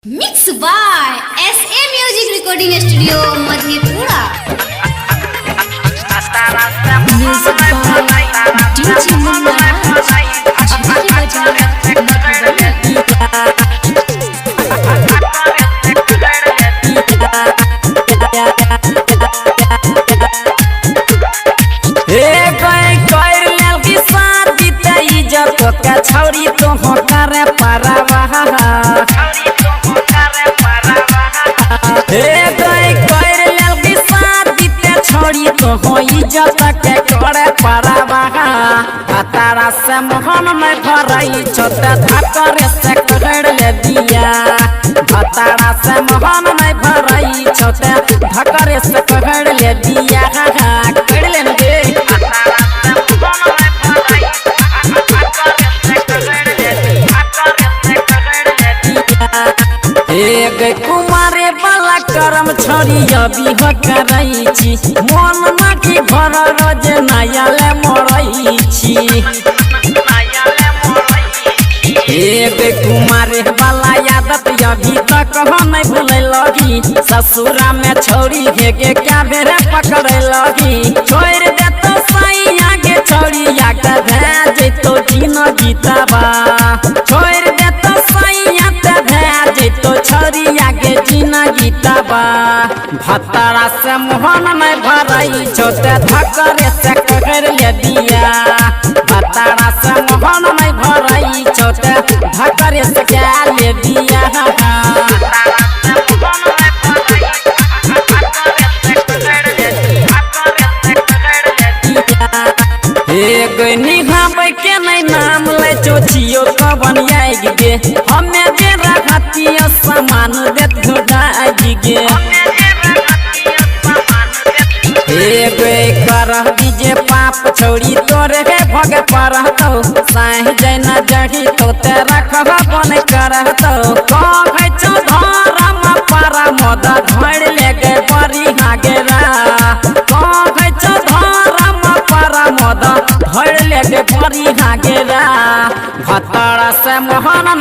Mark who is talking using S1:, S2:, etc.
S1: Mix by SA music recording studio Madhepura. Music by DJ Munna
S2: छौरी तो हो करे परवा छोड़ी तो हो इज्जत के करे परवा तारा से मोहन में भरई छोटे धकरे से कर ले दिया तारा से मोहन में भरई छोटे धकरे से कर ले दिया कर ले दे एक कुमारे वाला करम छोड़ी अभी हो करई छी मन ना की भर रोज नया ले मरई छी एक कुमारे वाला आदत अभी तक हो नहीं भूले लगी ससुरा में छोड़ी के क्या बेरे पकड़े लगी छोड़ दे तो सही आगे छोड़ी आके भेज तो जीन गीताबा छोड़ दे तो सही आते भेज तो छोड़ी आगे जीना गीताबा भतारा से मोहन में भरई छोटे धकरे से कर ले दिया भतारा से मोहन में भरई छोटे धकरे से क्या ले दिया एक निभावे के नहीं नाम ले चोचियो कबन आएगी गे हमें जे रखतिया सामान देत घोटाएगी गे एक करह दीजे पाप छोड़ी तोरे है भगे परह तो साहि जैना जड़ी तो ते रखब बन करह तो कहे चो धरम पारा मद धड़ लेके बरी हागेरा कहे चो धरम पारा मद धड़ लेके बरी हागेरा भतरा से मोहन